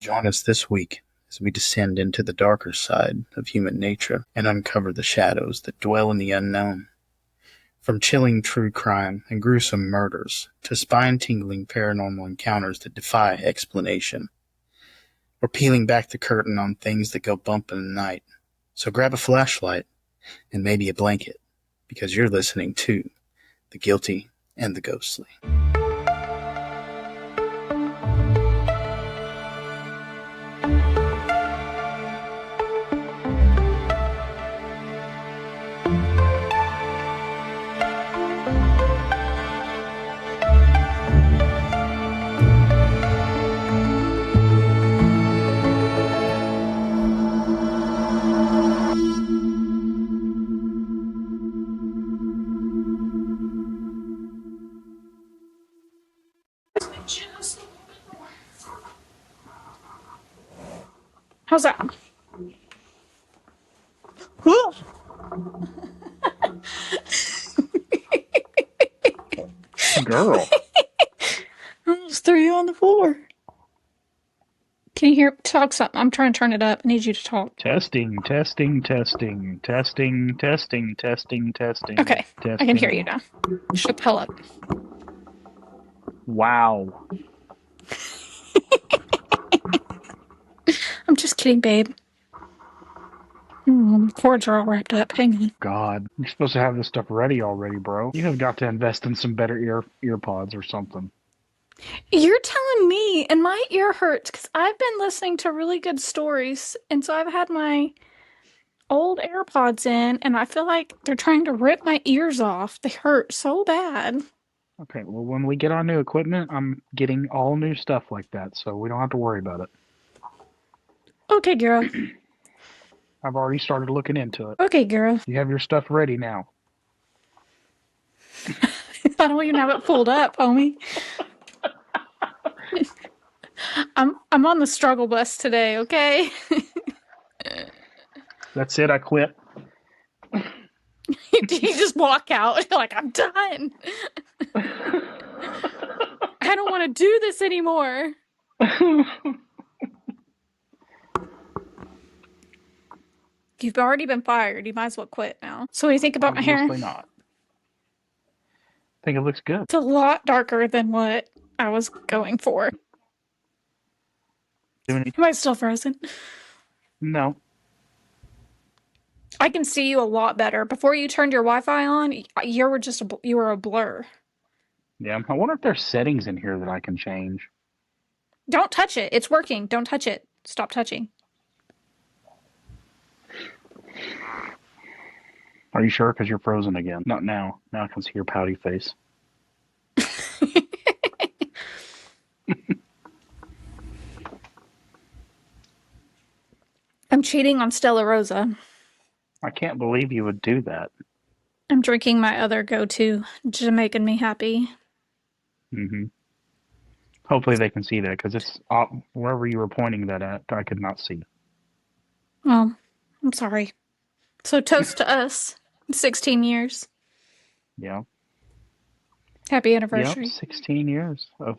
Join us this week as we descend into the darker side of human nature and uncover the shadows that dwell in the unknown. From chilling true crime and gruesome murders to spine-tingling paranormal encounters that defy explanation, we're peeling back the curtain on things that go bump in the night. So grab a flashlight and maybe a blanket, because you're listening to The Guilty and the Ghostly. How's that? Girl. I almost threw you on the floor. Can you hear? Talk something. I'm trying to turn it up. I need you to talk. Testing. Okay, I can hear you now. Shut the hell up. Wow. I'm just kidding, babe. Cords are all wrapped up. Hang on. God. You're supposed to have this stuff ready already, bro. You have got to invest in some better ear pods or something. You're telling me, and my ear hurts because I've been listening to really good stories, and so I've had my old AirPods in, and I feel like they're trying to rip my ears off. They hurt so bad. Okay, well, when we get our new equipment, I'm getting all new stuff like that, so we don't have to worry about it. Okay, girl. I've already started looking into it. Okay, girl. You have your stuff ready now. I don't even have it pulled up, homie. I'm on the struggle bus today, okay? That's it, I quit. You just walk out like, I'm done. I don't want to do this anymore. You've already been fired. You might as well quit now. So what do you think about my hair? Obviously not. I think it looks good. It's a lot darker than what I was going for. Am I still frozen? No. I can see you a lot better. Before you turned your Wi-Fi on, you were a blur. Yeah, I wonder if there's settings in here that I can change. Don't touch it. It's working. Don't touch it. Stop touching. Are you sure? Because you're frozen again. Not now. Now I can see your pouty face. I'm cheating on Stella Rosa. I can't believe you would do that. I'm drinking my other go-to, Jamaican Me Happy. Mm-hmm. Hopefully they can see that, because it's wherever you were pointing that at, I could not see. Oh, I'm sorry. So toast to us. 16 years. Yeah. Happy anniversary. Yep, 16 years of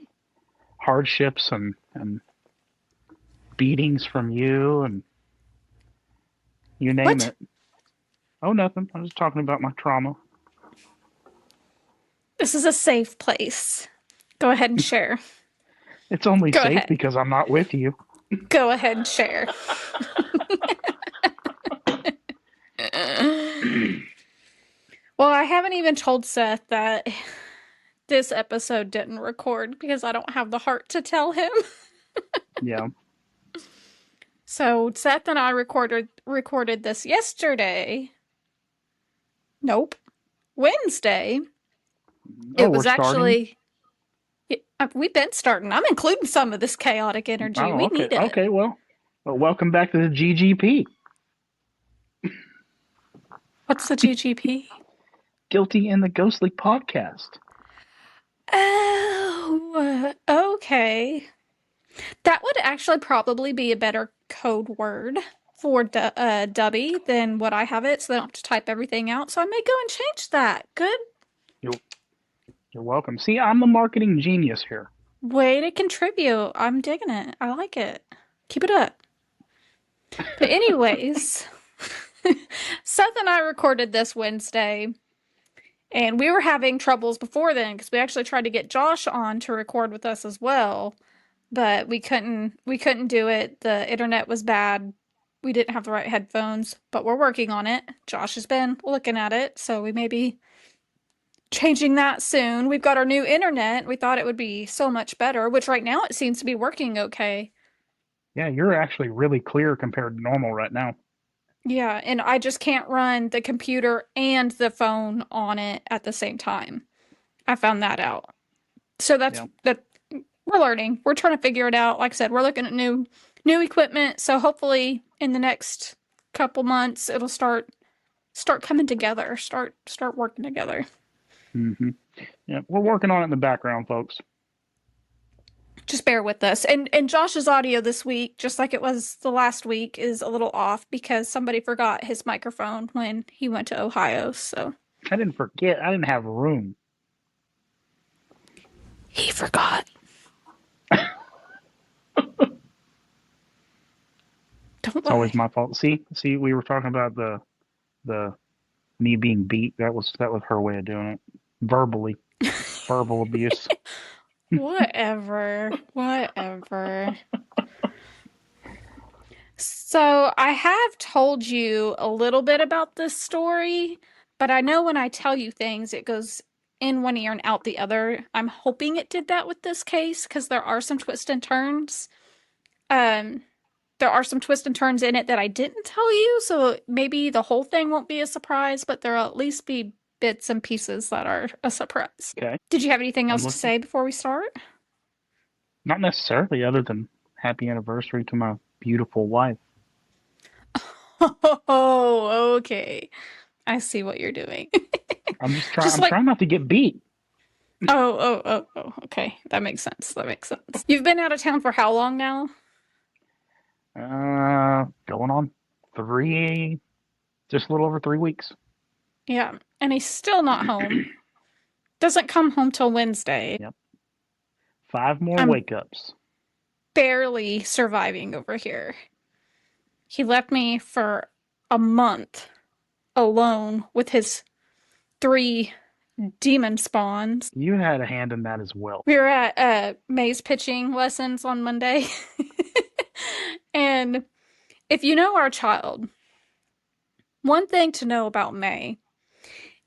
hardships and beatings from you and you name it. Oh, nothing. I was talking about my trauma. This is a safe place. Go ahead and share. It's only safe because I'm not with you. Go ahead and share. Well, I haven't even told Seth that this episode didn't record because I don't have the heart to tell him. Yeah. So Seth and I recorded this yesterday. Nope. Wednesday. It was actually... We've been starting. I'm including some of this chaotic energy. We need it. Okay, well, welcome back to the GGP. What's the GGP? Guilty and the Ghostly podcast. Oh, okay. That would actually probably be a better code word for Dubby than what I have it, so they don't have to type everything out. So I may go and change that. Good. You're welcome. See, I'm the marketing genius here. Way to contribute. I'm digging it. I like it. Keep it up. But anyways, Seth and I recorded this Wednesday, and we were having troubles before then because we actually tried to get Josh on to record with us as well, but we couldn't do it. The internet was bad. We didn't have the right headphones, but we're working on it. Josh has been looking at it, so we may be changing that soon. We've got our new internet. We thought it would be so much better, which right now it seems to be working okay. Yeah, you're actually really clear compared to normal right now. Yeah, and I just can't run the computer and the phone on it at the same time. I found that out. So that we're learning. We're trying to figure it out. Like I said, we're looking at new equipment. So hopefully in the next couple months it'll start coming together. Start working together. Mm-hmm. Yeah, we're working on it in the background, folks. Just bear with us. And Josh's audio this week, just like it was the last week, is a little off because somebody forgot his microphone when he went to Ohio. So I didn't forget. I didn't have room. He forgot. Don't lie. It's always my fault. See, we were talking about the me being beat. That was her way of doing it. Verbally. Verbal abuse. Whatever. So I have told you a little bit about this story, but I know when I tell you things, it goes in one ear and out the other. I'm hoping it did that with this case because there are some twists and turns. There are some twists and turns in it that I didn't tell you, so maybe the whole thing won't be a surprise, but there'll at least be bits and pieces that are a surprise. Okay. Did you have anything else to say before we start? Not necessarily, other than happy anniversary to my beautiful wife. Oh, okay. I see what you're doing. I'm just trying. I'm trying not to get beat. Oh. Okay, that makes sense. You've been out of town for how long now? Going on just a little over 3 weeks. Yeah, and he's still not home. Doesn't come home till Wednesday. Yep. 5 more wake-ups. Barely surviving over here. He left me for a month alone with his 3 demon spawns. You had a hand in that as well. We were at May's pitching lessons on Monday. And if you know our child, one thing to know about May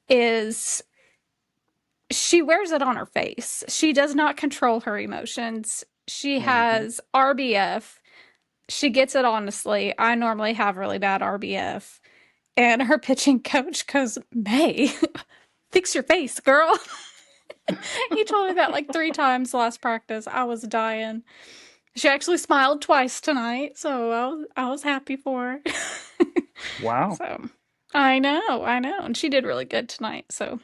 is she wears it on her face. She does not control her emotions. She has RBF. She gets it honestly. I normally have really bad RBF. And her pitching coach goes, May, fix your face, girl. He told me that like 3 times last practice. I was dying. She actually smiled twice tonight, so I was happy for her. Wow. So I know. And she did really good tonight, so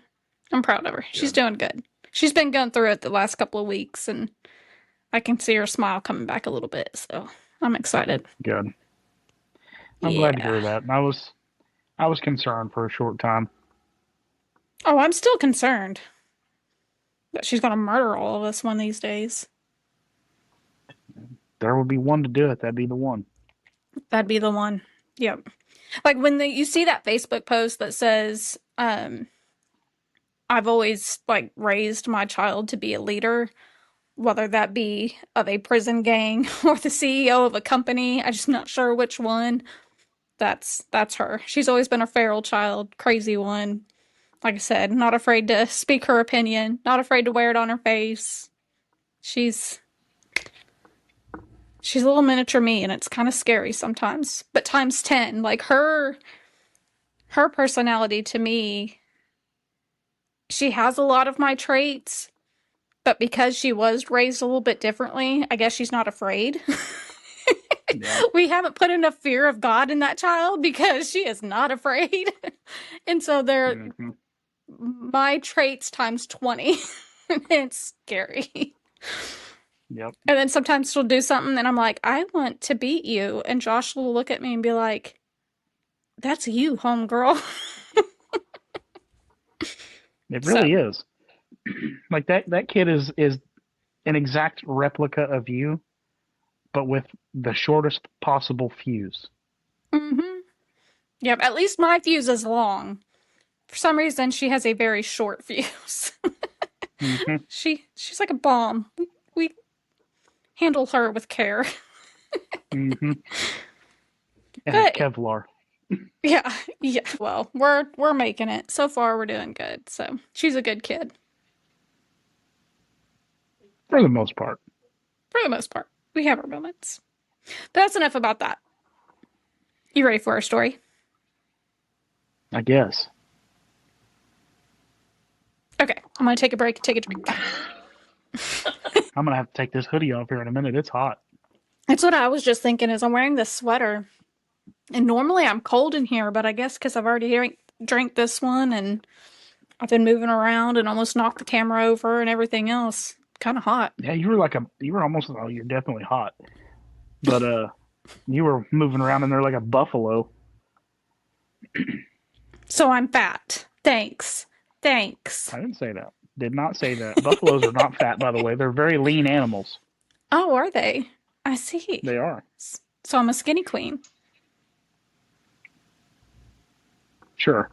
I'm proud of her. Good. She's doing good. She's been going through it the last couple of weeks, and I can see her smile coming back a little bit, so I'm excited. Good. I'm glad to hear that. I was concerned for a short time. Oh, I'm still concerned that she's going to murder all of us one of these days. There would be one to do it. That'd be the one. That'd be the one. Yep. Like when you see that Facebook post that says, I've always like raised my child to be a leader, whether that be of a prison gang or the CEO of a company. I'm just not sure which one. That's her. She's always been a feral child, crazy one. Like I said, not afraid to speak her opinion, not afraid to wear it on her face. She's a little miniature me, and it's kind of scary sometimes, but times 10. Like her personality to me, she has a lot of my traits, but because she was raised a little bit differently, I guess she's not afraid. Yeah. We haven't put enough fear of God in that child because she is not afraid. And so my traits times 20. It's scary. Yep. And then sometimes she'll do something and I'm like, I want to beat you. And Josh will look at me and be like, that's you, homegirl. It really is. Like that kid is an exact replica of you, but with the shortest possible fuse. Mm-hmm. Yep, at least my fuse is long. For some reason, she has a very short fuse. Mm-hmm. She's like a bomb. We handle her with care. Mm-hmm. And But Kevlar. yeah, yeah. Well, we're making it. So far, we're doing good. So she's a good kid For the most part. for the most part. We have our moments. But that's enough about that. You ready for our story? I guess. Okay, I'm gonna take a break and take a drink. I'm going to have to take this hoodie off here in a minute. It's hot. That's what I was just thinking. Is I'm wearing this sweater, and normally I'm cold in here, but I guess because I've already drank this one and I've been moving around and almost knocked the camera over and everything else. Kind of hot. Yeah, you were almost, oh, you're definitely hot. But, you were moving around in there like a buffalo. So I'm fat. Thanks. Thanks. I didn't say that. Did not say that. Buffaloes are not fat, by the way. They're very lean animals. Oh, are they? I see. They are. So I'm a skinny queen. Sure.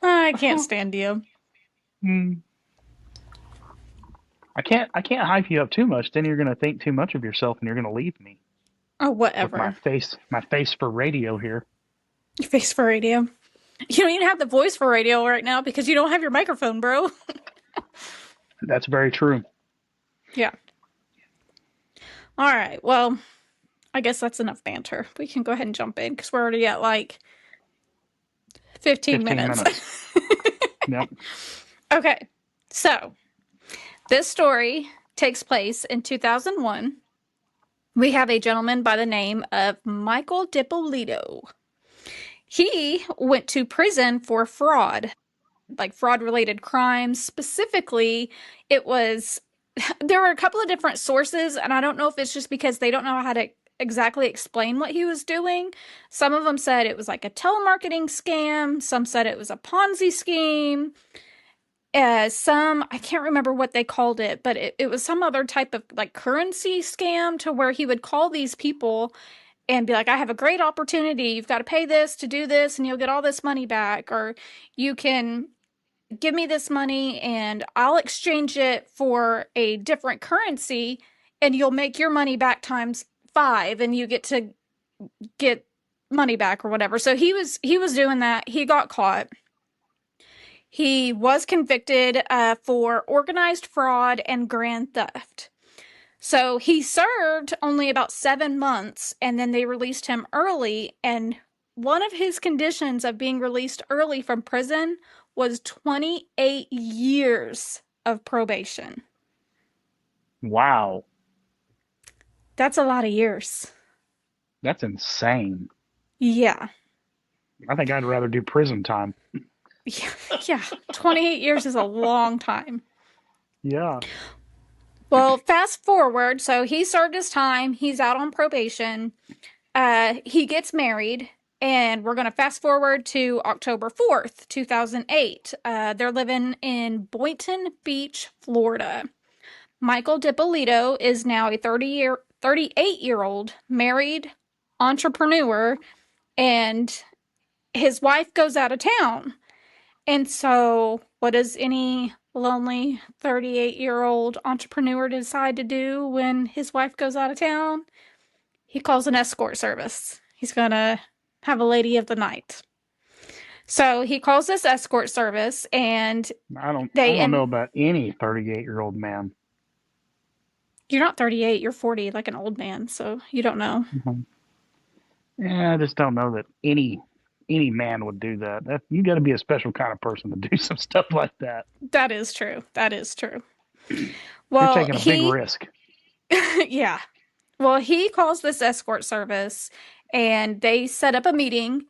I can't stand you. I can't hype you up too much. Then you're gonna think too much of yourself, and you're gonna leave me. Oh, With whatever. my face for radio here. Your face for radio. You don't even have the voice for radio right now because you don't have your microphone, bro. That's very true. Yeah. All right. Well, I guess that's enough banter. We can go ahead and jump in because we're already at like 15 minutes. Yep. Okay. So this story takes place in 2001. We have a gentleman by the name of Michael Dippolito. He went to prison for fraud, like fraud-related crimes. Specifically, there were a couple of different sources, and I don't know if it's just because they don't know how to exactly explain what he was doing. Some of them said it was like a telemarketing scam. Some said it was a Ponzi scheme. I can't remember what they called it, but it was some other type of like currency scam to where he would call these people and be like, I have a great opportunity. You've got to pay this to do this and you'll get all this money back. Or you can give me this money and I'll exchange it for a different currency and you'll make your money back times 5 and you get to get money back or whatever. So he was doing that. He got caught. He was convicted for organized fraud and grand theft. So he served only about 7 months and then they released him early. And one of his conditions of being released early from prison was 28 years of probation. Wow. That's a lot of years. That's insane. Yeah. I think I'd rather do prison time. Yeah. 28 years is a long time. Yeah. Well, fast forward. So he served his time. He's out on probation. He gets married. And we're going to fast forward to October 4th, 2008. They're living in Boynton Beach, Florida. Michael Dippolito is now a 38-year-old married entrepreneur, and his wife goes out of town. And so what does any lonely 38-year-old entrepreneur decide to do when his wife goes out of town? He calls an escort service. He's going to have a lady of the night. So he calls this escort service, and I don't know about any 38-year-old man. You're not 38, you're 40, like an old man, so you don't know. Mm-hmm. Yeah, I just don't know that any man would do that. You got to be a special kind of person to do some stuff like that. That is true. That is true. Well, you're taking a big risk. Yeah. Well, he calls this escort service, and they set up a meeting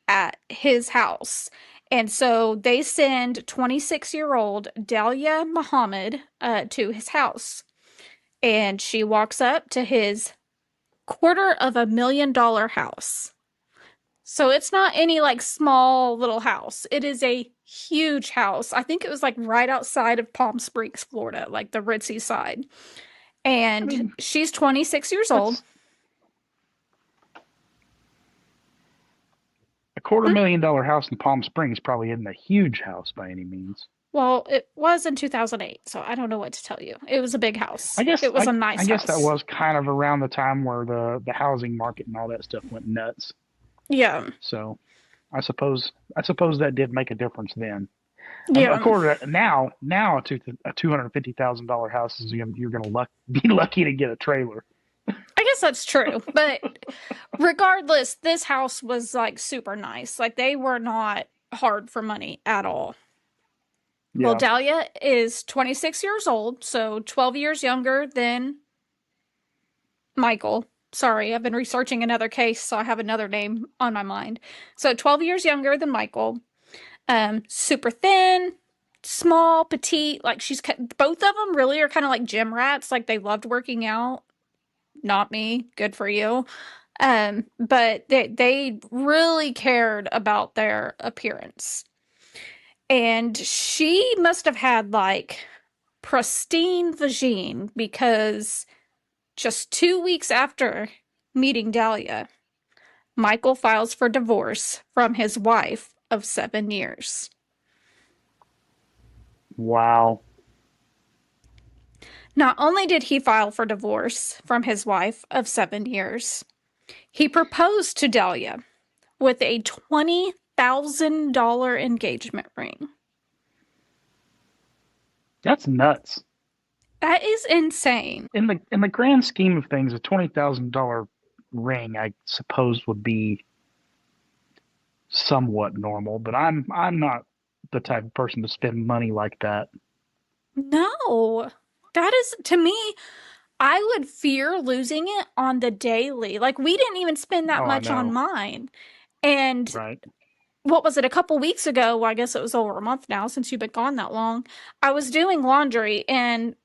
at his house. And so they send 26-year-old Dalia Muhammad to his house. And she walks up to his $250,000 house. So it's not any like small little house. It is a huge house. I think it was like right outside of Palm Springs, Florida, like the ritzy side. I And mean, she's 26 years old. that's $250,000 house in Palm Springs probably isn't a huge house by any means. Well, it was in 2008, so I don't know what to tell you. It was a big house. I guess It was a I nice guess that house. was kind of around the time where the housing market and all that stuff went nuts. Yeah. So I suppose that did make a difference then. Yeah. According to now a $250,000 house is you're gonna be lucky to get a trailer. I guess that's true. But regardless, this house was like super nice. Like they were not hard for money at all. Well, Yeah. Dahlia is 26 years old, so 12 years younger than Michael. Sorry, I've been researching another case, so I have another name on my mind. So 12 years younger than Michael. Super thin, small, petite. Like both of them really are kind of like gym rats. Like they loved working out. Not me. Good for you. But they really cared about their appearance. And she must have had like pristine vagine because just 2 weeks after meeting Dahlia, Michael files for divorce from his wife of 7 years. Wow. Not only did he file for divorce from his wife of 7 years, he proposed to Dahlia with a $20,000 engagement ring. That's nuts. That is insane. In the grand scheme of things, a $20,000 ring, I suppose, would be somewhat normal, but I'm not the type of person to spend money like that. No, that is, to me, I would fear losing it on the daily. Like, we didn't even spend that Oh, I much on know. mine. And Right. what was it, a couple weeks ago? Well, I guess it was over a month now since you've been gone that long. I was doing laundry, and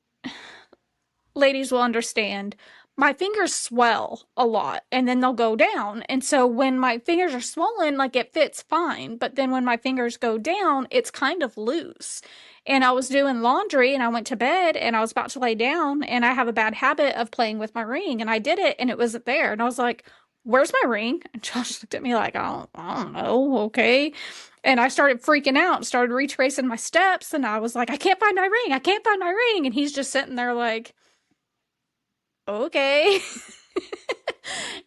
ladies will understand, my fingers swell a lot and then they'll go down. And so when my fingers are swollen, like it fits fine. But then when my fingers go down, it's kind of loose. And I was doing laundry and I went to bed and I was about to lay down and I have a bad habit of playing with my ring. And I did it and it wasn't there. And I was like, where's my ring? And Josh looked at me like, I don't know. Okay. And I started freaking out, started retracing my steps. And I was like, I can't find my ring. I can't find my ring. And he's just sitting there like, okay.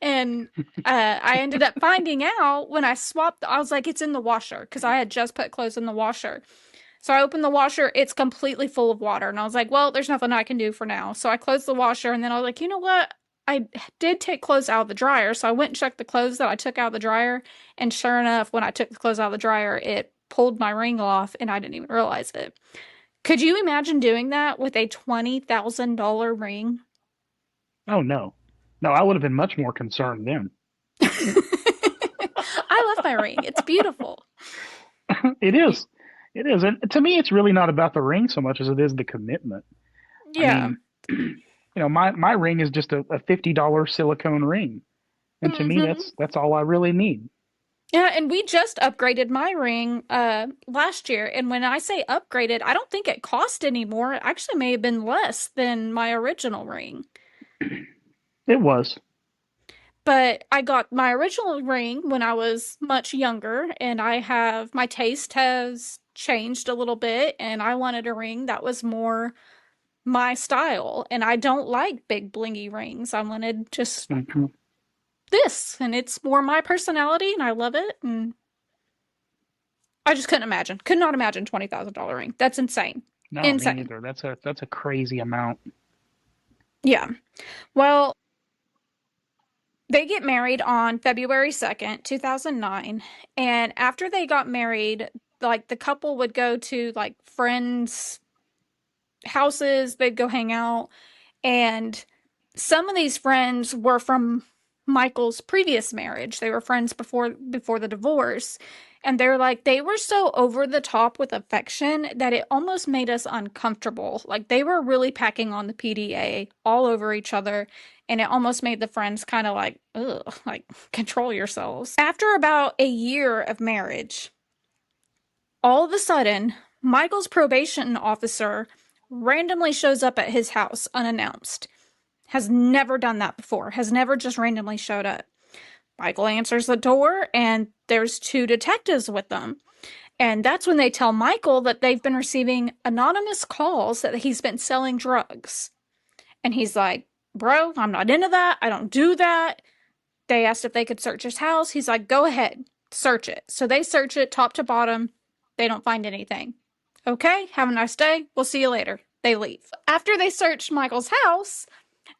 And I ended up finding out when I swapped, I was like, it's in the washer because I had just put clothes in the washer. So I opened the washer, it's completely full of water. And I was like, well, there's nothing I can do for now. So I closed the washer and then I was like, you know what? I did take clothes out of the dryer. So I went and checked the clothes that I took out of the dryer. And sure enough, when I took the clothes out of the dryer, it pulled my ring off and I didn't even realize it. Could you imagine doing that with a $20,000 ring? Oh no. No, I would have been much more concerned then. I love my ring. It's beautiful. It is. It is. And to me it's really not about the ring so much as it is the commitment. I Yeah. mean, my ring is just a $50 silicone ring. And to me Hmm. that's all I really need. Yeah, and we just upgraded my ring last year. And when I say upgraded, I don't think it cost any more. It actually may have been less than my original ring. It was. But I got my original ring when I was much younger, and my taste has changed a little bit, and I wanted a ring that was more my style. And I don't like big blingy rings. I wanted just Mhm. this, and it's more my personality, and I love it. And I just could not imagine $20,000 ring. That's insane. No, me Insane. neither. That's a crazy amount. Yeah. Well, they get married on February 2nd, 2009. And after they got married, like the couple would go to like friends' houses, they'd go hang out. And some of these friends were from Michael's previous marriage. They were friends before the divorce. And they're like, they were so over the top with affection that it almost made us uncomfortable. Like they were really packing on the PDA all over each other. And it almost made the friends kind of like, ugh, like control yourselves. After about a year of marriage, all of a sudden, Michael's probation officer randomly shows up at his house unannounced. Has never done that before, has never just randomly showed up. Michael answers the door, and there's 2 detectives with them. And that's when they tell Michael that they've been receiving anonymous calls that he's been selling drugs. And he's like, bro, I'm not into that. I don't do that. They asked if they could search his house. He's like, go ahead, search it. So they search it top to bottom. They don't find anything. Okay, have a nice day. We'll see you later. They leave. After they search Michael's house,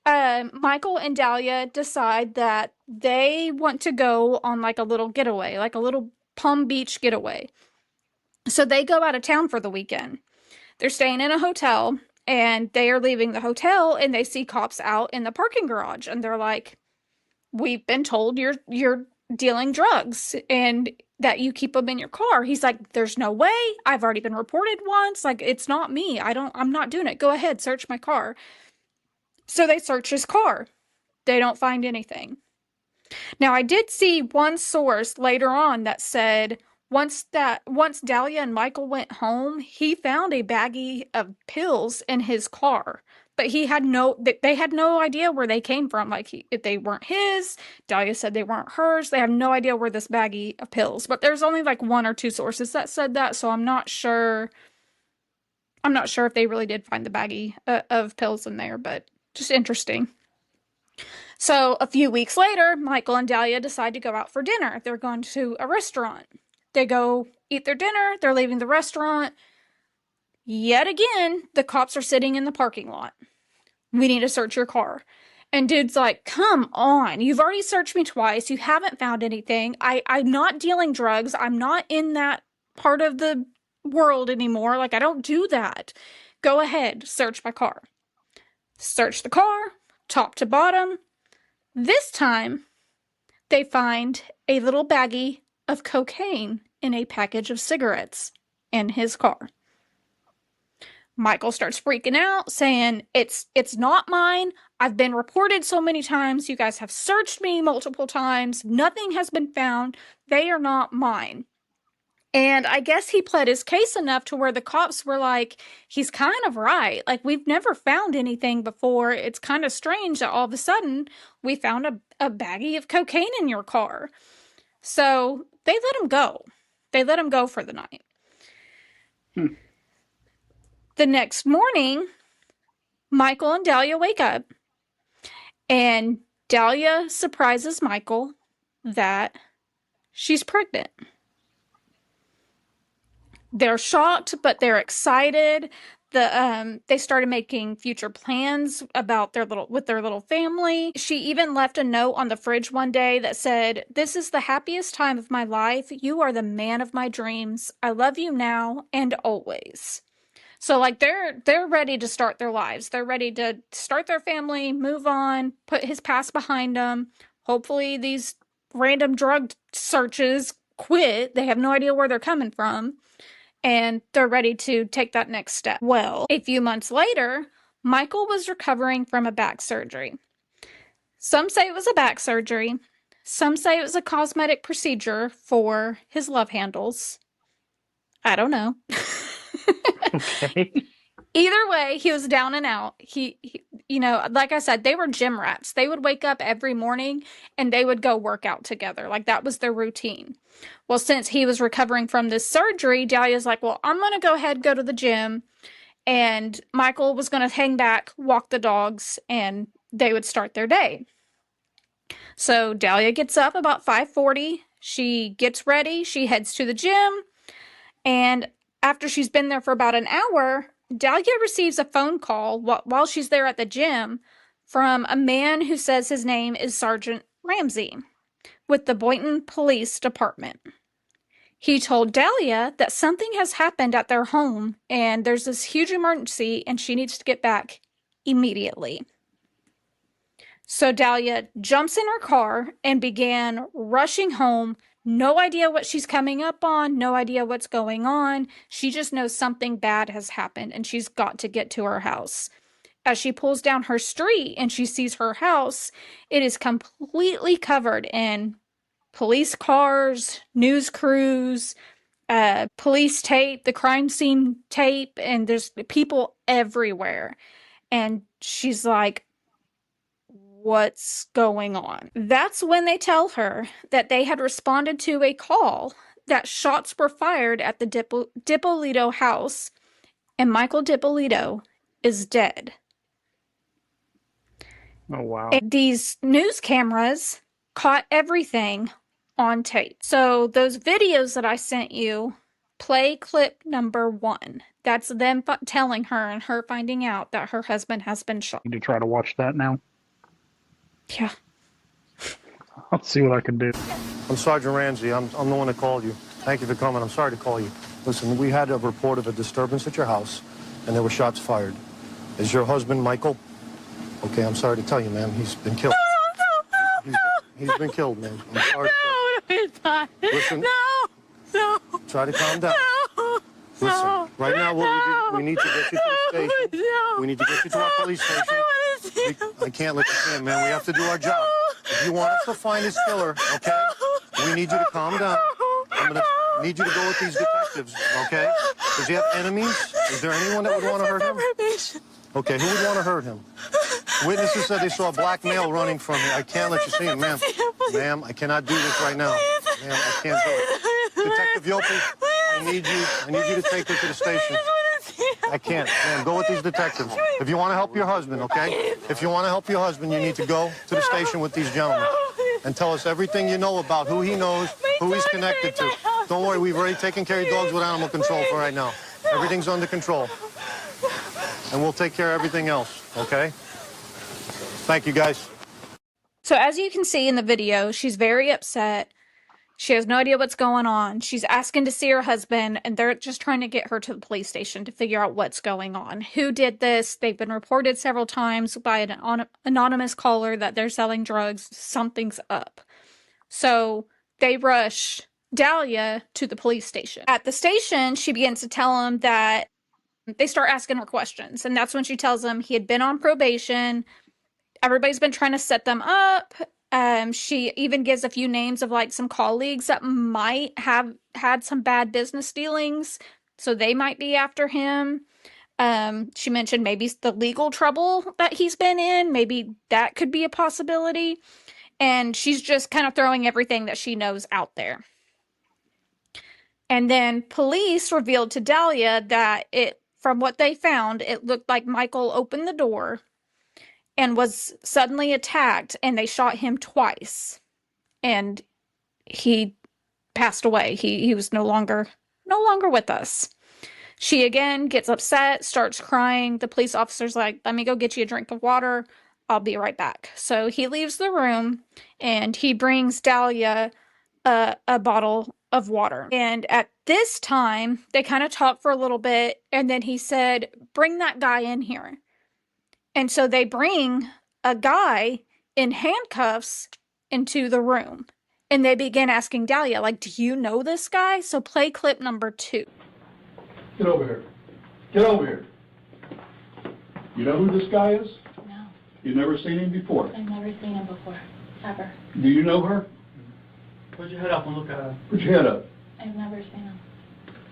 Michael and Dalia decide that they want to go on like a little getaway, like a little Palm Beach getaway. So they go out of town for the weekend. They're staying in a hotel, and they are leaving the hotel, and they see cops out in the parking garage, and they're like, we've been told you're dealing drugs and that you keep them in your car. He's like, there's no way. I've already been reported once. Like, it's not me. I'm not doing it. Go ahead, search my car. So they search his car. They don't find anything. Now, I did see one source later on that said once Dalia and Michael went home, he found a baggie of pills in his car. But they had no idea where they came from. Like, if they weren't his, Dalia said they weren't hers. They have no idea where this baggie of pills. But there's only like 1 or 2 sources that said that, so I'm not sure. I'm not sure if they really did find the baggie of pills in there, but just interesting. So a few weeks later, Michael and Dalia decide to go out for dinner. They're going to a restaurant. They go eat their dinner. They're leaving the restaurant. Yet again, the cops are sitting in the parking lot. We need to search your car. And dude's like, come on. You've already searched me twice. You haven't found anything. I'm not dealing drugs. I'm not in that part of the world anymore. Like, I don't do that. Go ahead. Search my car. Search the car, top to bottom. This time, they find a little baggie of cocaine in a package of cigarettes in his car. Michael starts freaking out, saying, it's not mine. I've been reported so many times. You guys have searched me multiple times. Nothing has been found. They are not mine. And I guess he pled his case enough to where the cops were like, he's kind of right. Like, we've never found anything before. It's kind of strange that all of a sudden we found a baggie of cocaine in your car. So they let him go. They let him go for the night. The next morning, Michael and Dalia wake up, and Dalia surprises Michael that she's pregnant. They're shocked, but they're excited. They started making future plans about their little family. She even left a note on the fridge one day that said, "This is the happiest time of my life. You are the man of my dreams. I love you now and always." So like they're ready to start their lives. They're ready to start their family, move on, put his past behind them. Hopefully these random drug searches quit. They have no idea where they're coming from. And they're ready to take that next step. Well, a few months later, Michael was recovering from a back surgery. Some say it was a back surgery. Some say it was a cosmetic procedure for his love handles. I don't know. Okay. Either way, he was down and out. He, like I said, they were gym rats. They would wake up every morning and they would go work out together. Like, that was their routine. Well, since he was recovering from this surgery, Dalia's like, well, I'm going to go ahead, go to the gym. And Michael was going to hang back, walk the dogs, and they would start their day. So Dalia gets up about 5:40. She gets ready. She heads to the gym. And after she's been there for about an hour, Dalia receives a phone call while she's there at the gym from a man who says his name is Sergeant Ramsey with the Boynton Police Department. He told Dalia that something has happened at their home and there's this huge emergency and she needs to get back immediately. So Dalia jumps in her car and began rushing home. No idea what she's coming up on, no idea what's going on. She just knows something bad has happened and she's got to get to her house. As she pulls down her street and she sees her house, it is completely covered in police cars, news crews, police tape, the crime scene tape, and there's people everywhere. And she's like, what's going on? That's when they tell her that they had responded to a call that shots were fired at the Dippolito house, and Michael Dippolito is dead. Oh, wow. And these news cameras caught everything on tape. So those videos that I sent you, play clip number 1. That's them telling her and her finding out that her husband has been shot. You need to try to watch that now. Yeah. I'll see what I can do. I'm Sergeant Ramsey. I'm the one that called you. Thank you for coming. I'm sorry to call you. Listen, we had a report of a disturbance at your house, and there were shots fired. Is your husband Michael? Okay, I'm sorry to tell you, ma'am. He's been killed. No. He's been killed, ma'am. I'm sorry. No, he's not. Listen. No. Try to calm down. No. Listen, right now what we need to get you to the station. No. We need to get you to our police station. I want to see him. I can't let you see him, man. We have to do our job. If you want us to find his killer, okay, we need you to calm down. I'm going to need you to go with these detectives, okay? Does he have enemies? Is there anyone that would want to hurt him? Okay, who would want to hurt him? Witnesses said they saw a black male running from here. I can't let you see him, ma'am. Ma'am, I cannot do this right now. Ma'am, I can't do it. Detective Yopi, I need you to take her to the station. I can't. Ma'am, go with these detectives. If you want to help your husband, okay? If you want to help your husband, you need to go to the station with these gentlemen and tell us everything you know about who he knows, who he's connected to. Don't worry, we've already taken care of dogs with animal control for right now. Everything's under control. And we'll take care of everything else, okay? Thank you, guys. So as you can see in the video, she's very upset. She has no idea what's going on. She's asking to see her husband, and they're just trying to get her to the police station to figure out what's going on. Who did this? They've been reported several times by an anonymous caller that they're selling drugs. Something's up. So they rush Dalia to the police station. At the station, she begins to tell them that they start asking her questions, and that's when she tells them he had been on probation. Everybody's been trying to set them up. She even gives a few names of like some colleagues that might have had some bad business dealings, so they might be after him. She mentioned maybe the legal trouble that he's been in. Maybe that could be a possibility. And she's just kind of throwing everything that she knows out there. And then police revealed to Dalia that from what they found, it looked like Michael opened the door and was suddenly attacked, and they shot him twice. And he passed away. He was no longer with us. She again gets upset, starts crying. The police officer's like, let me go get you a drink of water. I'll be right back. So he leaves the room, and he brings Dalia a bottle of water. And at this time, they kind of talk for a little bit, and then he said, bring that guy in here. And so they bring a guy in handcuffs into the room. And they begin asking Dalia, like, do you know this guy? So play clip number 2. Get over here. Get over here. You know who this guy is? No. You've never seen him before? I've never seen him before. Ever. Do you know her? Put your head up and look at her. Put your head up. I've never seen him.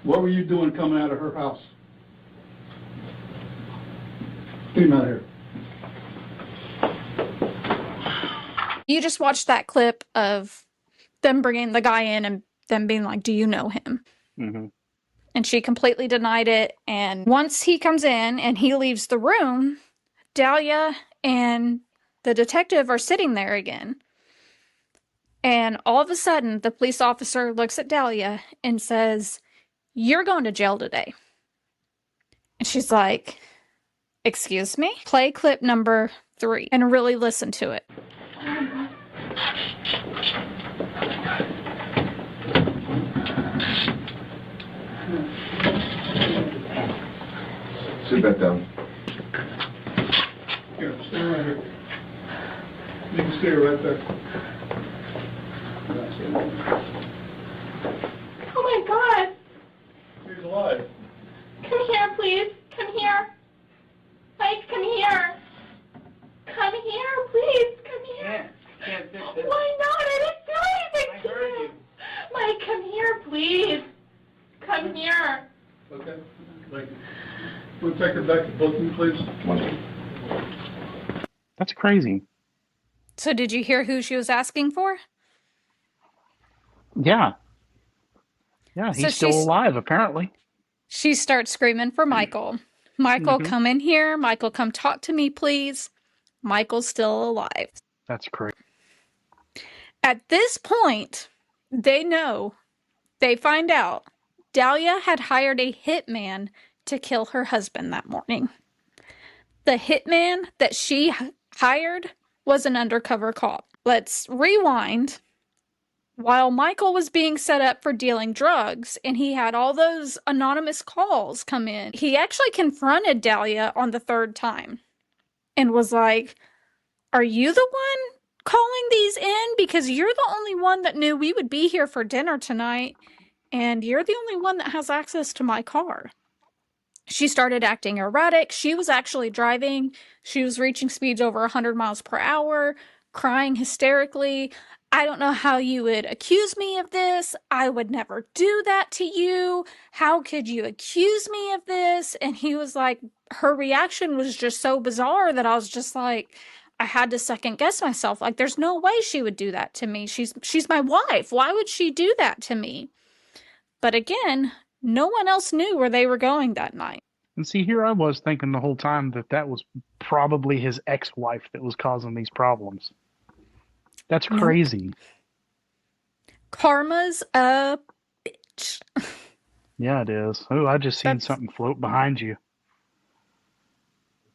What were you doing coming out of her house? Get him out of here. You just watched that clip of them bringing the guy in and them being like, do you know him? Mm-hmm. And she completely denied it. And once he comes in and he leaves the room, Dalia and the detective are sitting there again. And all of a sudden, the police officer looks at Dalia and says, you're going to jail today. And she's like, excuse me? Play clip number 3 and really listen to it. Sit back down. Here, stay right here. You can stay right there. Oh my God! He's alive. Come here, please. Come here. Mike, come here. Come here, please. Come here. Can't fix this. Why not? I didn't do anything I to heard you. you. Mike, come here, please. Okay, thank you. We'll take her back to booking, please. That's crazy. So did you hear who she was asking for? Yeah. Yeah, he's still alive, apparently. She starts screaming for Michael. Michael, come in here. Michael, come talk to me, please. Michael's still alive. That's crazy. At this point, they find out Dalia had hired a hitman to kill her husband that morning. The hitman that she hired was an undercover cop. Let's rewind. While Michael was being set up for dealing drugs and he had all those anonymous calls come in, he actually confronted Dalia on the third time and was like, "Are you the one calling these in? Because you're the only one that knew we would be here for dinner tonight, and you're the only one that has access to my car." She started acting erratic. She was actually driving. She was reaching speeds over 100 miles per hour, crying hysterically. "I don't know how you would accuse me of this. I would never do that to you. How could you accuse me of this?" And he was like, her reaction was just so bizarre that I was just like, I had to second guess myself. Like, there's no way she would do that to me. She's my wife. Why would she do that to me? But again, no one else knew where they were going that night. And see, here I was thinking the whole time that was probably his ex-wife that was causing these problems. That's crazy. Nope. Karma's a bitch. Yeah, it is. Oh, I just seen something float behind you.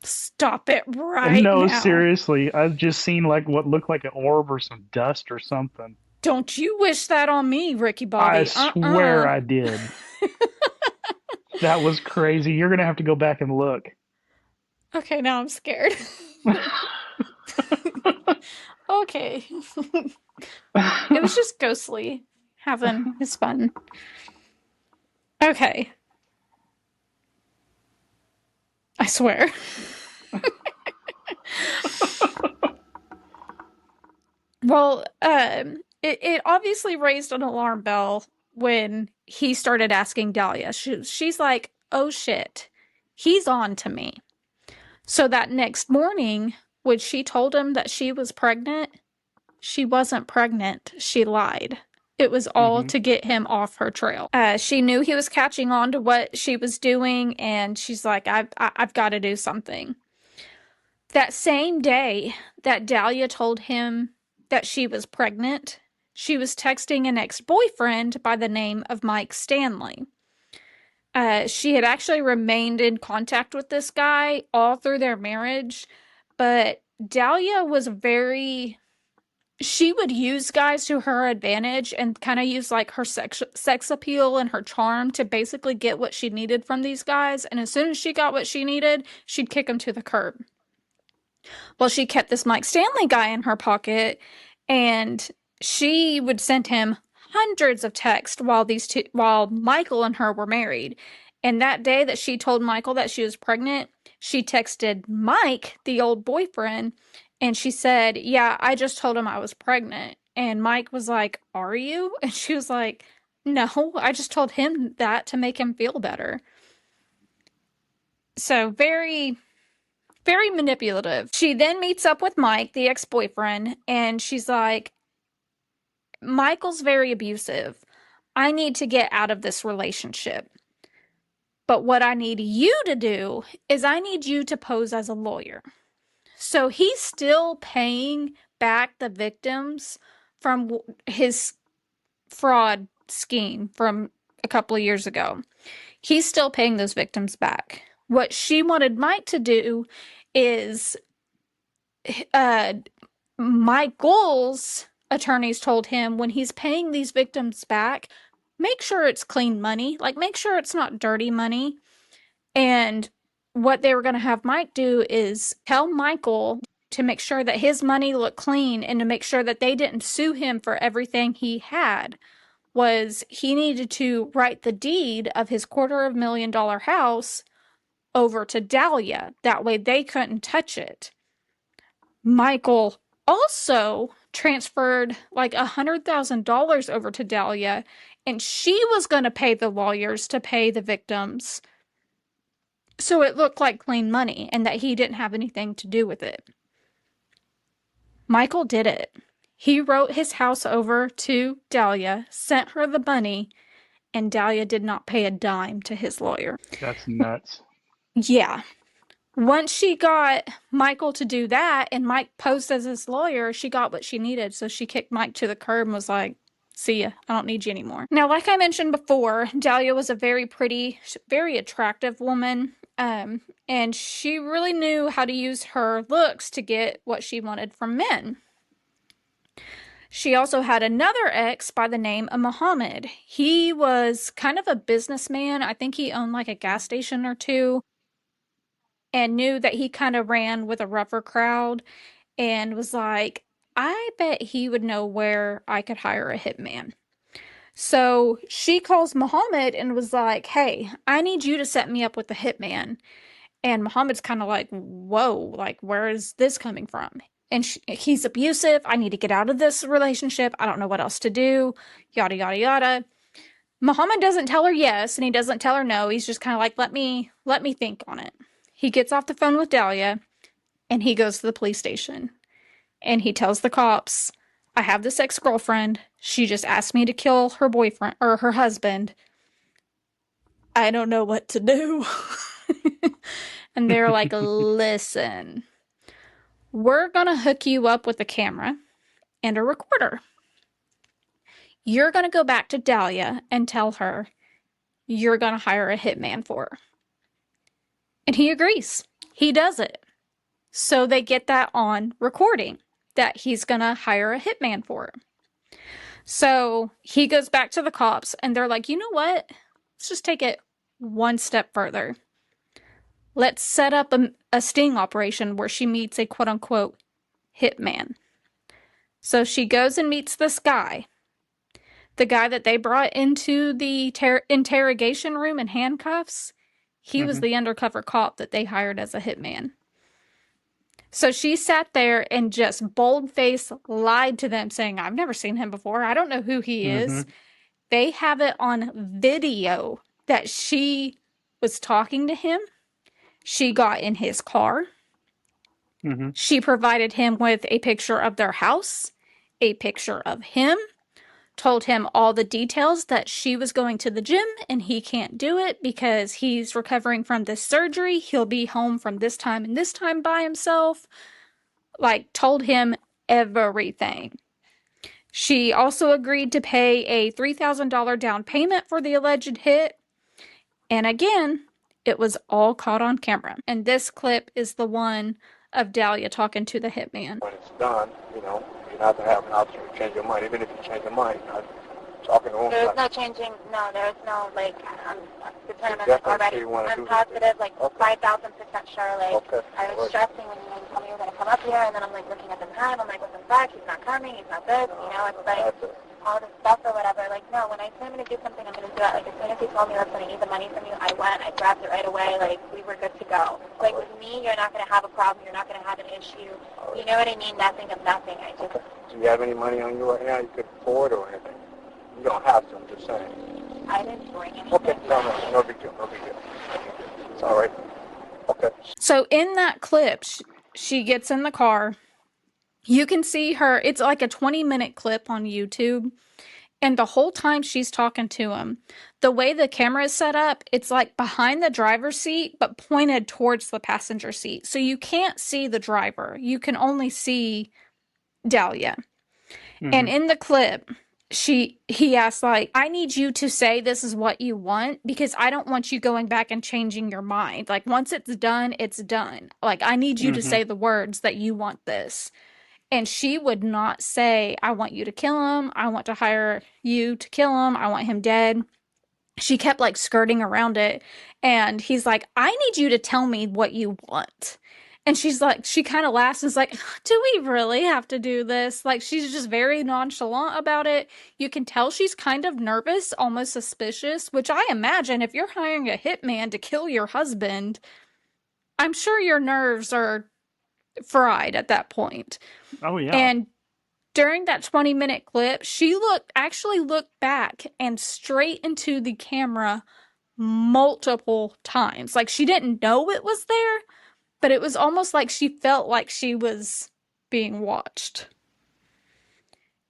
Stop it right now. No, now. Seriously. I've just seen like what looked like an orb or some dust or something. Don't you wish that on me, Ricky Bobby. I swear I did. That was crazy. You're going to have to go back and look. Okay, now I'm scared. Okay. It was just ghostly having his fun. Okay. I swear. Well, it obviously raised an alarm bell when he started asking Dalia. She's like, "Oh shit, he's on to me." So that next morning, when she told him that she was pregnant, she wasn't pregnant. She lied. It was all to get him off her trail. She knew he was catching on to what she was doing, and she's like, I've got to do something. That same day that Dalia told him that she was pregnant, she was texting an ex-boyfriend by the name of Mike Stanley. She had actually remained in contact with this guy all through their marriage, but Dalia was she would use guys to her advantage and kind of use like her sex appeal and her charm to basically get what she needed from these guys. And as soon as she got what she needed, she'd kick them to the curb. Well, she kept this Mike Stanley guy in her pocket, and she would send him hundreds of texts while Michael and her were married. And that day that she told Michael that she was pregnant, she texted Mike, the old boyfriend, and she said, "Yeah, I just told him I was pregnant." And Mike was like, "Are you?" And she was like, "No, I just told him that to make him feel better." So very, very manipulative. She then meets up with Mike, the ex-boyfriend, and she's like, "Michael's very abusive. I need to get out of this relationship. But what I need you to do is I need you to pose as a lawyer." So he's still paying back the victims from his fraud scheme from a couple of years ago. He's still paying those victims back. What she wanted Mike to do is Michael's attorneys told him when he's paying these victims back, make sure it's clean money. Like, make sure it's not dirty money. And what they were going to have Mike do is tell Michael to make sure that his money looked clean and to make sure that they didn't sue him for everything he had, was he needed to write the deed of his $250,000 house over to Dalia. That way they couldn't touch it. Michael also transferred like $100,000 over to Dalia, and she was going to pay the lawyers to pay the victims. So it looked like clean money and that he didn't have anything to do with it. Michael did it. He wrote his house over to Dalia, sent her the money, and Dalia did not pay a dime to his lawyer. That's nuts. Yeah. Once she got Michael to do that and Mike posed as his lawyer, she got what she needed. So she kicked Mike to the curb and was like, see ya, I don't need you anymore. Now, like I mentioned before, Dalia was a very pretty, very attractive woman. And she really knew how to use her looks to get what she wanted from men. She also had another ex by the name of Muhammad. He was kind of a businessman. I think he owned like a gas station or two, and knew that he kind of ran with a rougher crowd and was like, I bet he would know where I could hire a hitman. So she calls Muhammad and was like, hey, I need you to set me up with a hitman. And Muhammad's kind of like, whoa, like, where is this coming from? And he's abusive. I need to get out of this relationship. I don't know what else to do. Yada, yada, yada. Muhammad doesn't tell her yes, and he doesn't tell her no. He's just kind of like, let me think on it. He gets off the phone with Dalia, and he goes to the police station. And he tells the cops, I have this ex-girlfriend. She just asked me to kill her boyfriend, or her husband. I don't know what to do. And they're like, listen, we're going to hook you up with a camera and a recorder. You're going to go back to Dalia and tell her you're going to hire a hitman for her. And he agrees. He does it. So they get that on recording, that he's going to hire a hitman for her. So he goes back to the cops and they're like, you know what? Let's just take it one step further. Let's set up a sting operation where she meets a quote-unquote hitman. So she goes and meets this guy. The guy that they brought into the interrogation room in handcuffs, he was the undercover cop that they hired as a hitman. So she sat there and just bold-faced lied to them, saying, I've never seen him before. I don't know who he is. They have it on video that she was talking to him. She got in his car. She provided him with a picture of their house, a picture of him, told him all the details that she was going to the gym and he can't do it because he's recovering from this surgery. He'll be home from this time and this time by himself. Like, told him everything. She also agreed to pay a $3,000 down payment for the alleged hit. And again, it was all caught on camera. And this clip is the one of Dalia talking to the hitman. When it's done, you know, you have to have an option to change your mind. Even if you change your mind, you're not talking to him. There's no changing, no, there's no, like, I'm determined already. I'm positive, like, 5,000% sure, like, I was stressing when you told me you were going to come up here, and then I'm, like, looking at the time, I'm like, what's the fuck, he's not coming, he's not this, you know, it's like, all this stuff or whatever, like, no, when I say I'm going to do something, I'm going to do it, like, as soon as he told me, listen, I need the money from you, I went, I grabbed it right away, like, we were good to go. Like, with me, you're not going to have a problem, you're not going to have an issue, you know what I mean, nothing of nothing, I just... Do you have any money on you right now you could afford or anything? You don't have to, I'm just saying. I didn't bring anything. Okay, no big deal, no big deal. It's all right. Okay. So in that clip, she gets in the car. You can see her, it's like a 20-minute clip on YouTube. And the whole time she's talking to him, the way the camera is set up, it's like behind the driver's seat, but pointed towards the passenger seat. So you can't see the driver. You can only see Dalia. And in the clip, he asks, like, I need you to say this is what you want because I don't want you going back and changing your mind. Like, once it's done, it's done. Like, I need you to say the words that you want this. And she would not say, I want you to kill him. I want to hire you to kill him. I want him dead. She kept, like, skirting around it. And he's like, I need you to tell me what you want. And she's like, she kind of laughs and is like, do we really have to do this? Like, she's just very nonchalant about it. You can tell she's kind of nervous, almost suspicious, which I imagine if you're hiring a hitman to kill your husband, I'm sure your nerves are fried at that point. Oh, yeah. And During that 20-minute clip, she actually looked back and straight into the camera multiple times. Like, she didn't know it was there, but it was almost like she felt like she was being watched.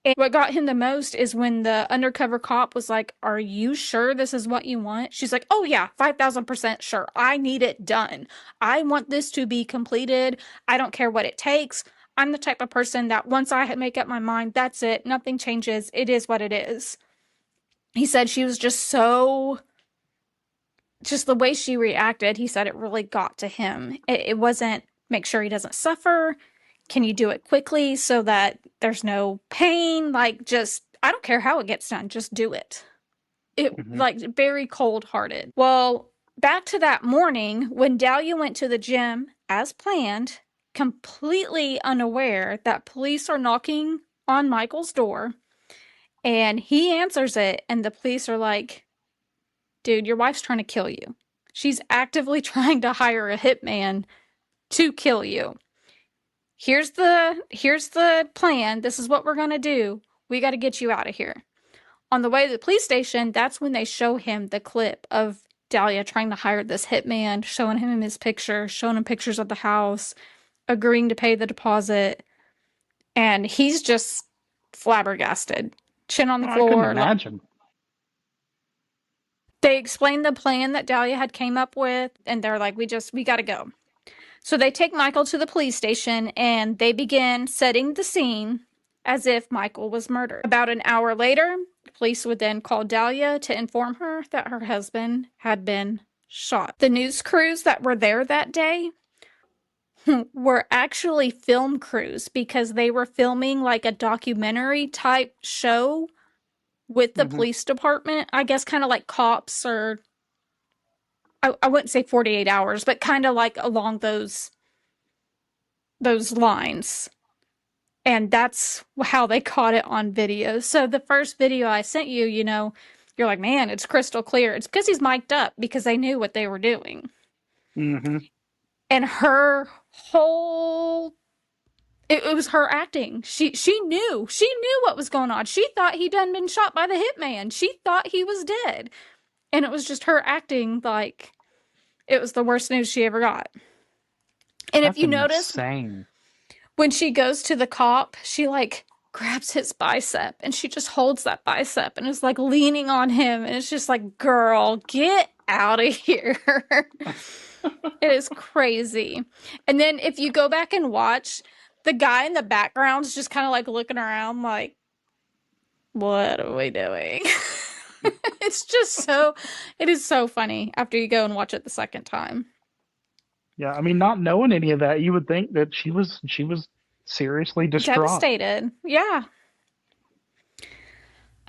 And what got him the most is when the undercover cop was like, "Are you sure this is what you want?" She's like, "Oh yeah, 5,000% sure. I need it done. I want this to be completed. I don't care what it takes. I'm the type of person that once I make up my mind, that's it. Nothing changes. It is what it is." He said she was just the way she reacted, he said it really got to him. It wasn't, make sure he doesn't suffer. Can you do it quickly so that there's no pain? Like, just, I don't care how it gets done. Just do it. Like, very cold-hearted. Well, back to that morning when Dalia went to the gym as planned, completely unaware that police are knocking on Michael's door, and he answers it, and the police are like, "Dude, your wife's trying to kill you. She's actively trying to hire a hitman to kill you. Here's the plan. This is what we're going to do. We got to get you out of here." On the way to the police station, that's when they show him the clip of Dalia trying to hire this hitman, showing him his picture, showing him pictures of the house, agreeing to pay the deposit. And he's just flabbergasted. Chin on the floor. I couldn't imagine. They explained the plan that Dalia had came up with, and they're like, we got to go. So they take Michael to the police station, and they begin setting the scene as if Michael was murdered. About an hour later, the police would then call Dalia to inform her that her husband had been shot. The news crews that were there that day were actually film crews because they were filming like a documentary type show with the police department. I guess kind of like Cops, or I wouldn't say 48 Hours, but kind of like along those lines. And that's how they caught it on video. So the first video I sent you, you're like, man, it's crystal clear. It's because he's mic'd up, because they knew what they were doing. And her whole... It was her acting. She knew. She knew what was going on. She thought he'd done been shot by the hitman. She thought he was dead. And it was just her acting like it was the worst news she ever got. And if you notice, when she goes to the cop, she like grabs his bicep and she just holds that bicep and is like leaning on him. And it's just like, girl, get out of here. It is crazy. And then if you go back and watch, the guy in the background is just kind of like looking around like, what are we doing? It's just it is so funny after you go and watch it the second time. Yeah, I mean, not knowing any of that, you would think that she was seriously distraught. Devastated. Yeah.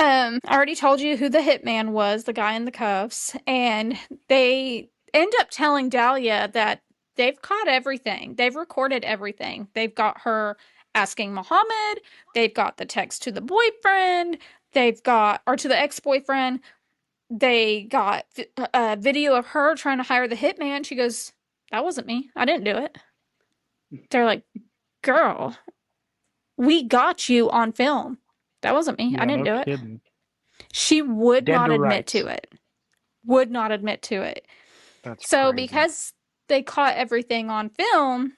I already told you who the hitman was, the guy in the cuffs, and they end up telling Dalia that they've caught everything. They've recorded everything. They've got her asking Muhammad. They've got the text to the boyfriend. Or to the ex-boyfriend. They got a video of her trying to hire the hitman. She goes, "That wasn't me. I didn't do it." They're like, "Girl, we got you on film. That wasn't me. I didn't do it." Kidding. She would not admit to it. Would not admit to it. That's so crazy. Because they caught everything on film,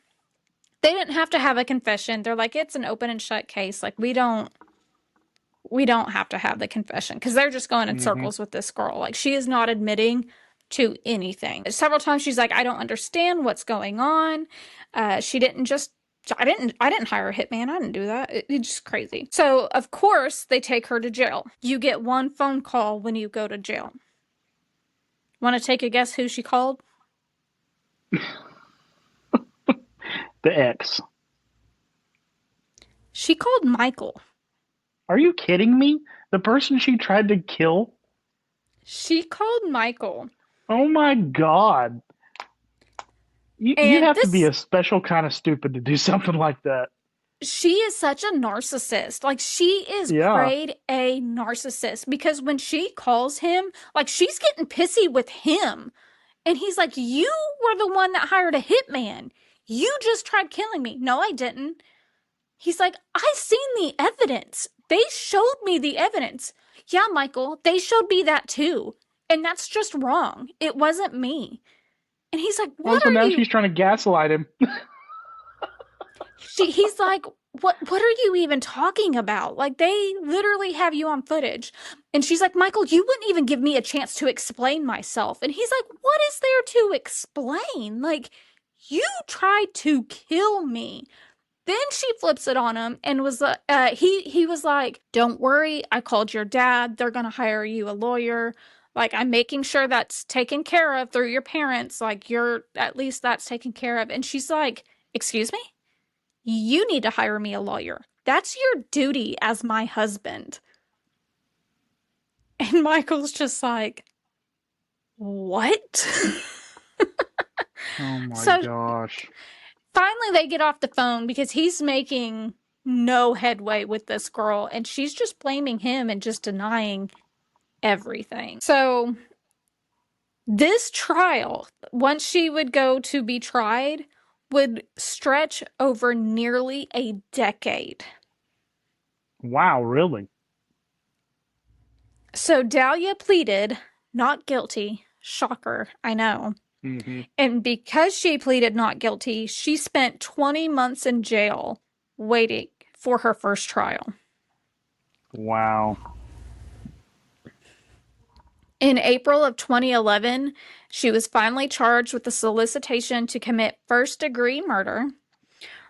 they didn't have to have a confession. They're like, it's an open and shut case. Like, we don't have to have the confession, because they're just going in circles with this girl. Like, she is not admitting to anything. Several times she's like, I don't understand what's going on. I didn't hire a hitman. I didn't do that. It's just crazy. So, of course, they take her to jail. You get one phone call when you go to jail. Want to take a guess who she called? The ex. She called Michael. Are you kidding me? The person she tried to kill? She called Michael. Oh my God. You have to be a special kind of stupid to do something like that. She is such a narcissist. Like, she is grade A narcissist, because when she calls him, like, she's getting pissy with him. And he's like, you were the one that hired a hitman. You just tried killing me. No, I didn't. He's like, I seen the evidence. They showed me the evidence. Yeah, Michael, they showed me that too. And that's just wrong. It wasn't me. And he's like, what so are now you? She's trying to gaslight him. He's like, what are you even talking about? Like, they literally have you on footage. And she's like, Michael, you wouldn't even give me a chance to explain myself. And he's like, what is there to explain? Like, you tried to kill me. Then she flips it on him and was he was like, don't worry, I called your dad. They're going to hire you a lawyer. Like, I'm making sure that's taken care of through your parents. Like, at least that's taken care of. And she's like, excuse me? You need to hire me a lawyer. That's your duty as my husband. And Michael's just like, what? Oh my gosh. Finally, they get off the phone because he's making no headway with this girl, and she's just blaming him and just denying everything. So this trial, once she would go to be tried, would stretch over nearly a decade. Wow, really? So Dalia pleaded not guilty. Shocker, I know. Mm-hmm. And because she pleaded not guilty, she spent 20 months in jail waiting for her first trial. Wow. In April of 2011, she was finally charged with the solicitation to commit first-degree murder.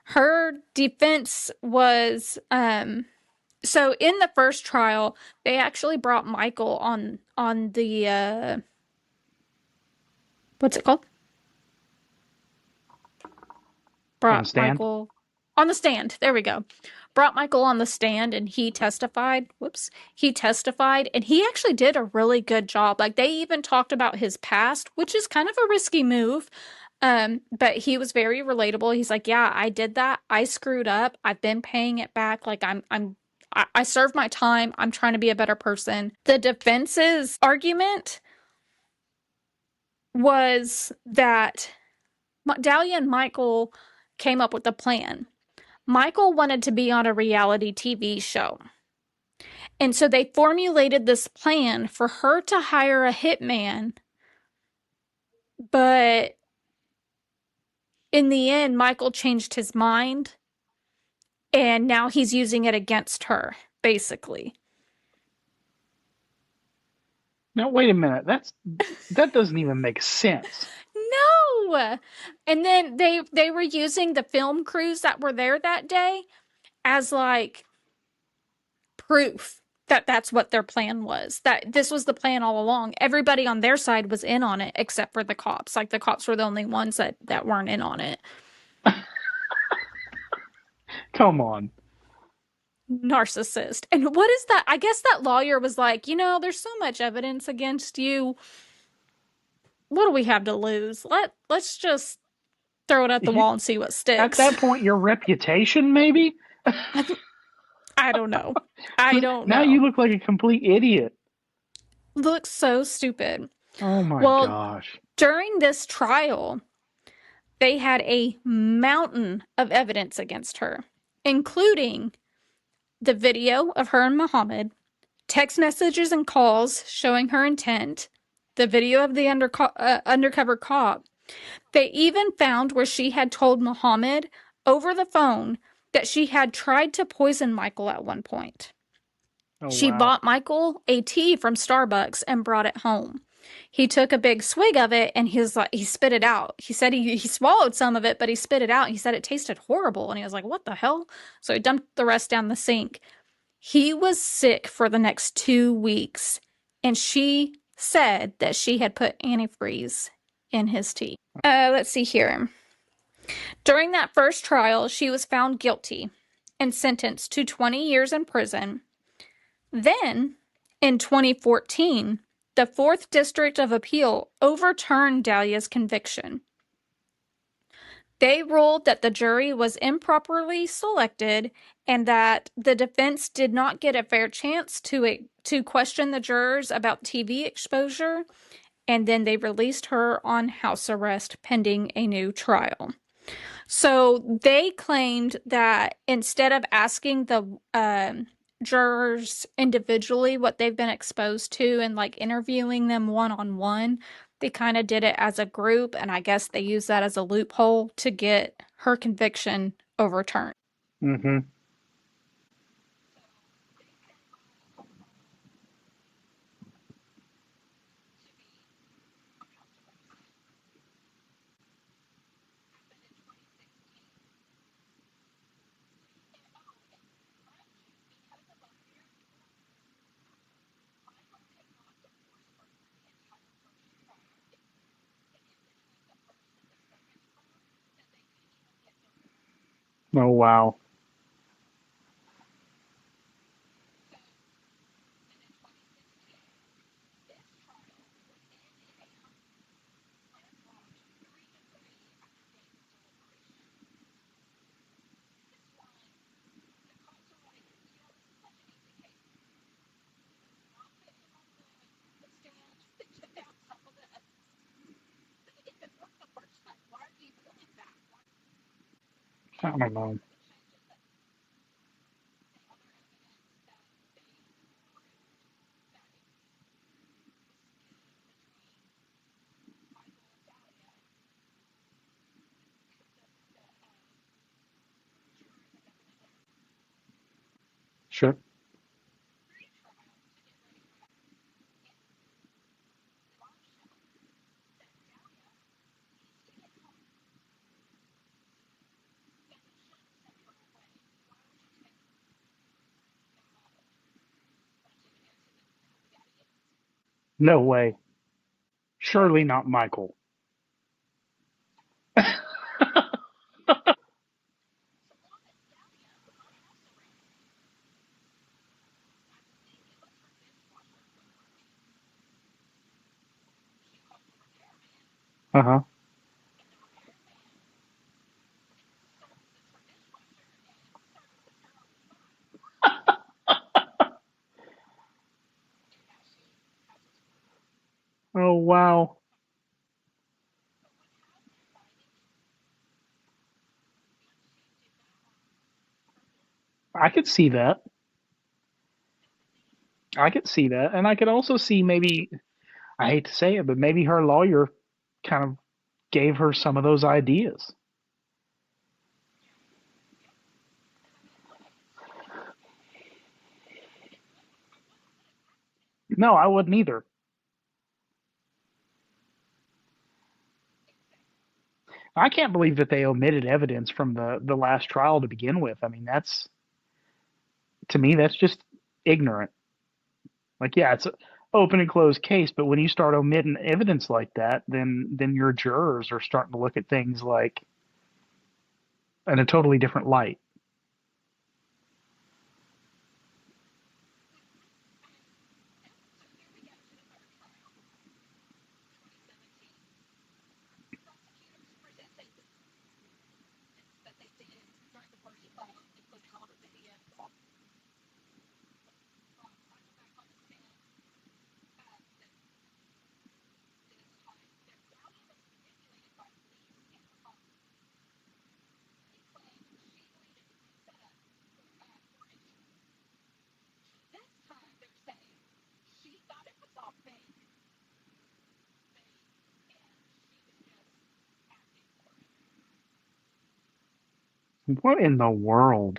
Her defense was, so in the first trial, they actually brought Michael on the, what's it called? Brought Michael on the stand. There we go. Brought Michael on the stand and he testified. He testified and he actually did a really good job. Like, they even talked about his past, which is kind of a risky move. But he was very relatable. He's like, yeah, I did that. I screwed up. I've been paying it back. Like, I served my time. I'm trying to be a better person. The defense's argument was that Dalia and Michael came up with a plan. Michael wanted to be on a reality TV show. And so they formulated this plan for her to hire a hitman. But in the end, Michael changed his mind. And now he's using it against her, basically. Now, wait a minute. That doesn't even make sense. No! And then they were using the film crews that were there that day as, like, proof that that's what their plan was. That this was the plan all along. Everybody on their side was in on it except for the cops. Like, the cops were the only ones that weren't in on it. Come on. Narcissist. And what is that? I guess that lawyer was like, there's so much evidence against you. What do we have to lose? Let's just throw it at the wall and see what sticks. At that point, your reputation, maybe? I don't know. I don't know. Now you look like a complete idiot. Looks so stupid. Oh my gosh. During this trial, they had a mountain of evidence against her, including the video of her and Muhammad, text messages and calls showing her intent, the video of the undercover cop. They even found where she had told Muhammad over the phone that she had tried to poison Michael at one point. She bought Michael a tea from Starbucks and brought it home. He took a big swig of it and he spit it out. He said he swallowed some of it, but he spit it out. He said it tasted horrible. And he was like, what the hell? So he dumped the rest down the sink. He was sick for the next 2 weeks. And she said that she had put antifreeze in his tea. Let's see here. During that first trial, she was found guilty and sentenced to 20 years in prison. Then, in 2014, the 4th District of Appeal overturned Dalia's conviction. They ruled that the jury was improperly selected and that the defense did not get a fair chance to question the jurors about TV exposure, and then they released her on house arrest pending a new trial. So they claimed that instead of asking the jurors individually what they've been exposed to and like interviewing them one-on-one, they kind of did it as a group, and I guess they used that as a loophole to get her conviction overturned. Mm-hmm. Oh, wow. I don't know. Sure. No way. Surely not Michael. Uh-huh. Oh, wow. I could see that. I could see that. And I could also see maybe, I hate to say it, but maybe her lawyer kind of gave her some of those ideas. No, I wouldn't either. I can't believe that they omitted evidence from the last trial to begin with. I mean, that's to me, that's just ignorant. Like, yeah, it's an open and closed case, but when you start omitting evidence like that, then your jurors are starting to look at things like in a totally different light. What in the world?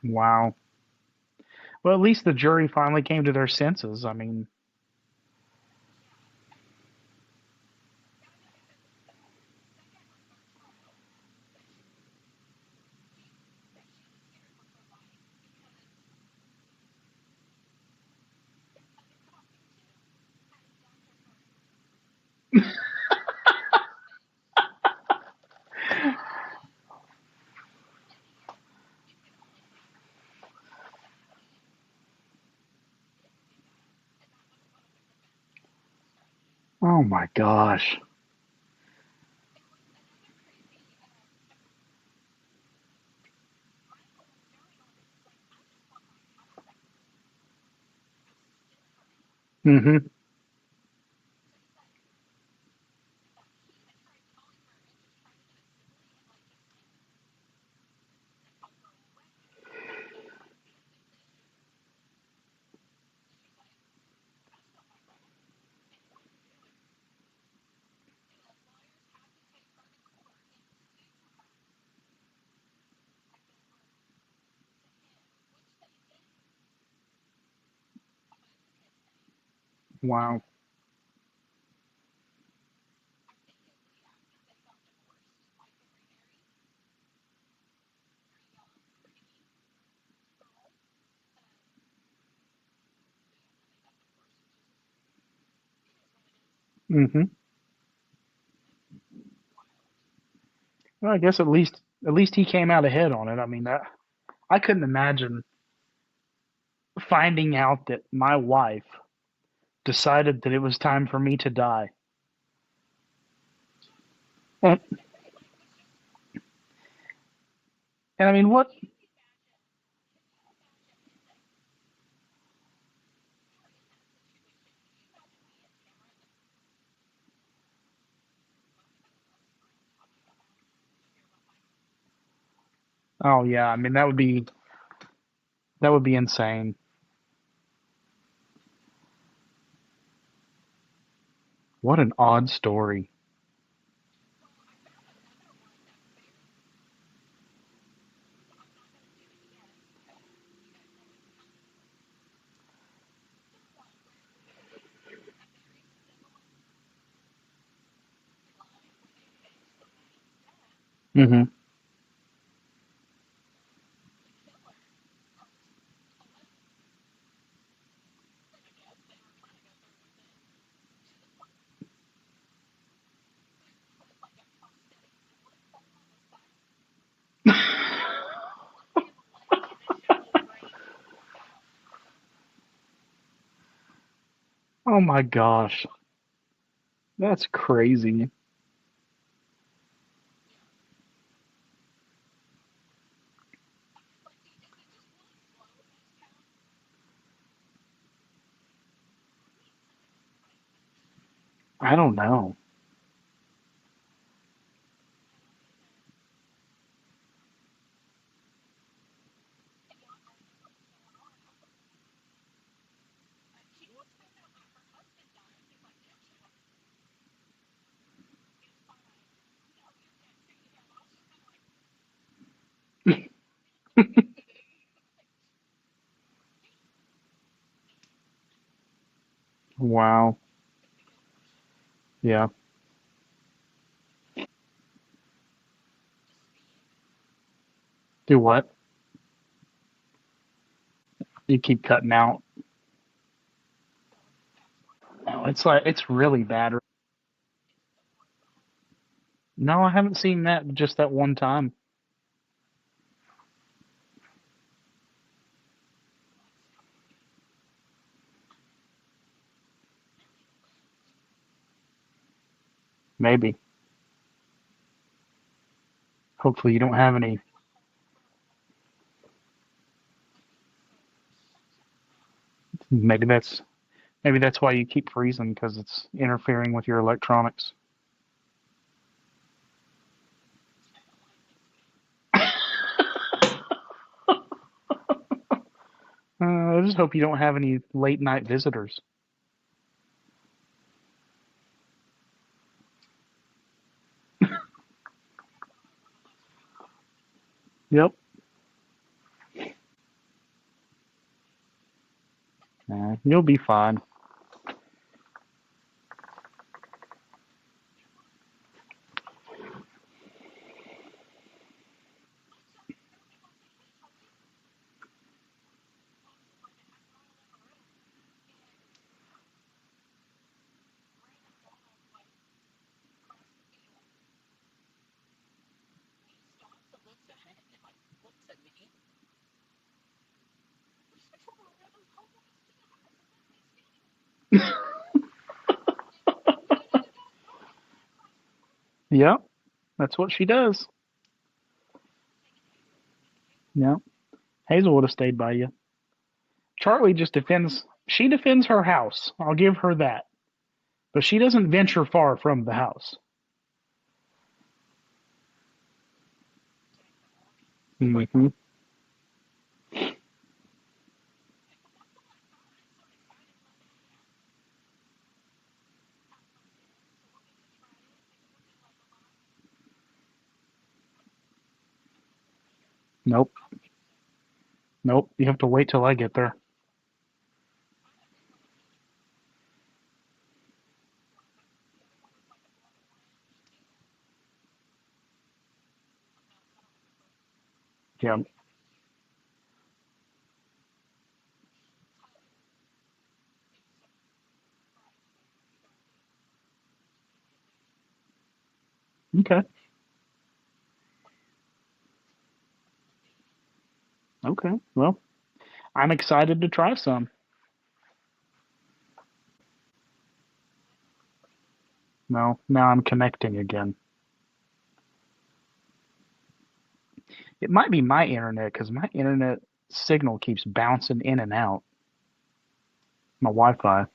Wow. Well, at least the jury finally came to their senses. I mean, Oh my gosh. Mm-hmm. Wow. Mm-hmm. Well, I guess at least he came out ahead on it. I mean, I couldn't imagine finding out that my wife decided that it was time for me to die. And, and I mean, what? Oh yeah, I mean that would be insane. What an odd story. Mm-hmm. Oh my gosh, that's crazy. I don't know. Wow. Yeah. Do what? You keep cutting out. Oh, it's really bad. No, I haven't seen that just that one time. Maybe. Hopefully you don't have any. Maybe that's why you keep freezing because it's interfering with your electronics. I just hope you don't have any late night visitors. Yep. You'll be fine. Yeah, that's what she does. Yeah. Hazel would have stayed by you. Charlie just defends her house. I'll give her that. But she doesn't venture far from the house. Mm-hmm. Nope. Nope. You have to wait till I get there. Yeah. Okay. Okay. Well, I'm excited to try some. No, now I'm connecting again. It might be my internet because my internet signal keeps bouncing in and out. My Wi-Fi.